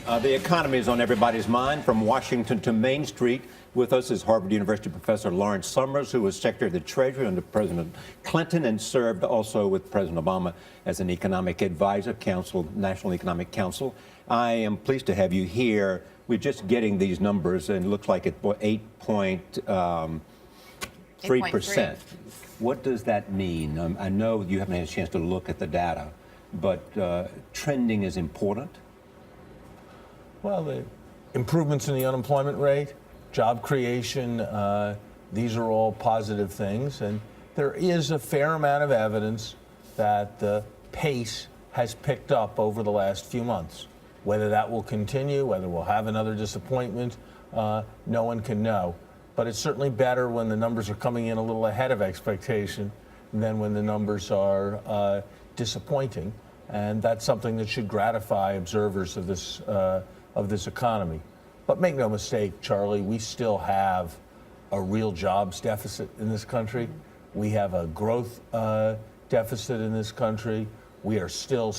The economy is on everybody's mind, from Washington to Main Street. With us is Harvard University professor Lawrence Summers, who was Secretary of the Treasury under President Clinton and served also with President Obama as an economic advisor, National Economic Council. I am pleased to have you here. We're just getting these numbers, and it looks like it's 8.3%. What does that mean? I know you haven't had a chance to look at the data, but trending is important. Well, the improvements in the unemployment rate, job creation, these are all positive things. And there is a fair amount of evidence that the pace has picked up over the last few months. Whether that will continue, whether we'll have another disappointment, no one can know. But it's certainly better when the numbers are coming in a little ahead of expectation than when the numbers are disappointing. And that's something that should gratify observers of this economy. But make no mistake, Charlie, we still have a real jobs deficit in this country. We have a growth deficit in this country. We are still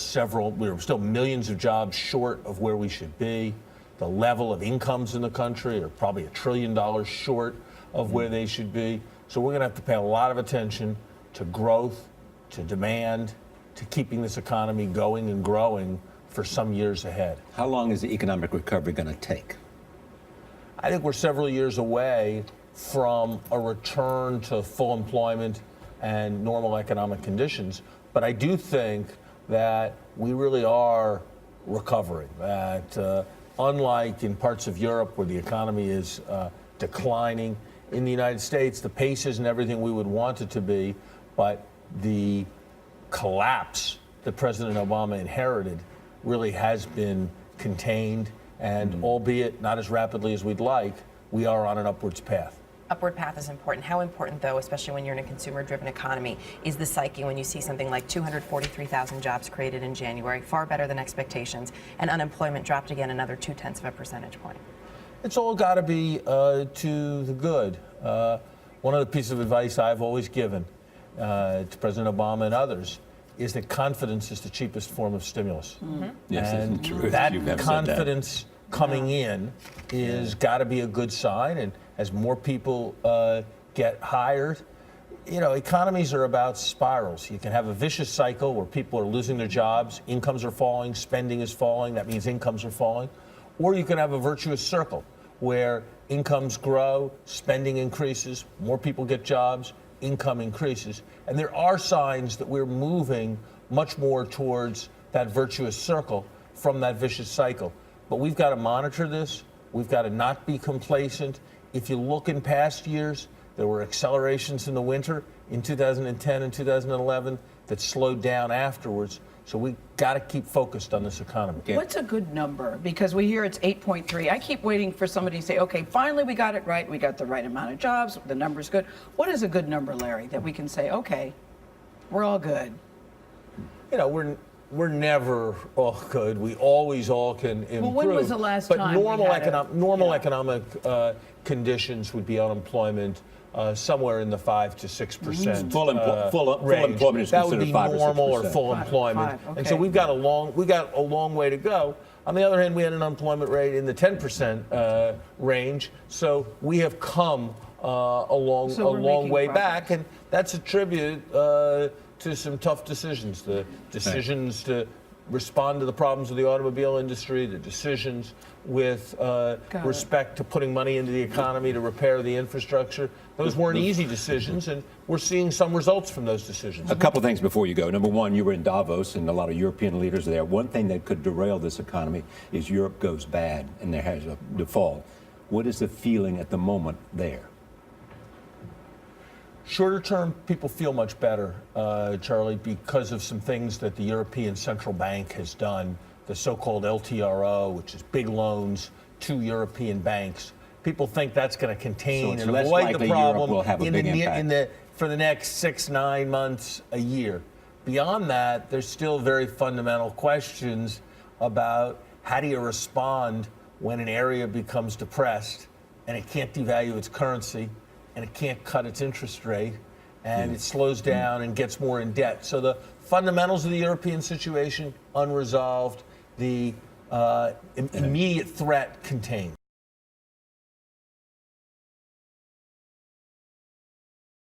millions of jobs short of where we should be. The level of incomes in the country are probably $1 trillion short of where they should be. So we're going to have to pay a lot of attention to growth, to demand, to keeping this economy going and growing for some years ahead. How long is the economic recovery going to take? I think we're several years away from a return to full employment and normal economic conditions. But I do think that we really are recovering, that unlike in parts of Europe where the economy is declining, in the United States, the pace isn't everything we would want it to be, but the collapse that President Obama inherited really has been contained, and albeit not as rapidly as we'd like, we are on an upwards path. Upward path is important. How important, though, especially when you're in a consumer-driven economy, is the psyche when you see something like 243,000 jobs created in January, far better than expectations, and unemployment dropped again another 0.2 percentage point? It's all got to be to the good. One of the pieces of advice I've always given to President Obama and others is that confidence is the cheapest form of stimulus. Yes, and isn't true. that confidence coming in is got to be a good sign. And as more people get hired, you know, economies are about spirals. You can have a vicious cycle where people are losing their jobs, incomes are falling, spending is falling, that means incomes are falling. Or you can have a virtuous circle where incomes grow, spending increases, more people get jobs, income increases. And there are signs that we're moving much more towards that virtuous circle from that vicious cycle. But we've got to monitor this. We've got to not be complacent. If you look in past years, there were accelerations in the winter in 2010 and 2011 that slowed down afterwards. So we got to keep focused on this economy. What's a good number? Because we hear it's 8.3. I keep waiting for somebody to say, okay, finally we got it right. We got the right amount of jobs. The number's good. What is a good number, Larry, that we can say, okay, we're all good? You know, we're never all good. We always all can improve. Well, when was the last but time normal economic conditions would be unemployment somewhere in the 5 to 6% Full employment is that would considered be 5 or 6%. normal or full employment. Okay. And so we've got a long way to go. On the other hand, we had an unemployment rate in the 10% range. So we have come a long way back, and that's attributed to some tough decisions. The decisions to respond to the problems of the automobile industry, the decisions with respect to putting money into the economy to repair the infrastructure. Those weren't easy decisions, and we're seeing some results from those decisions. A couple of things before you go. Number one, you were in Davos, and a lot of European leaders are there. One thing that could derail this economy is Europe goes bad, and there has a default. What is the feeling at the moment there? Shorter term, people feel much better, Charlie, because of some things that the European Central Bank has done, the so-called LTRO, which is big loans to European banks. People think that's going to contain and avoid the problem for the next 6-9 months, a year. Beyond that, there's still very fundamental questions about how do you respond when an area becomes depressed and it can't devalue its currency, and it can't cut its interest rate, and it slows down and gets more in debt. So the fundamentals of the European situation, unresolved. The immediate threat contained.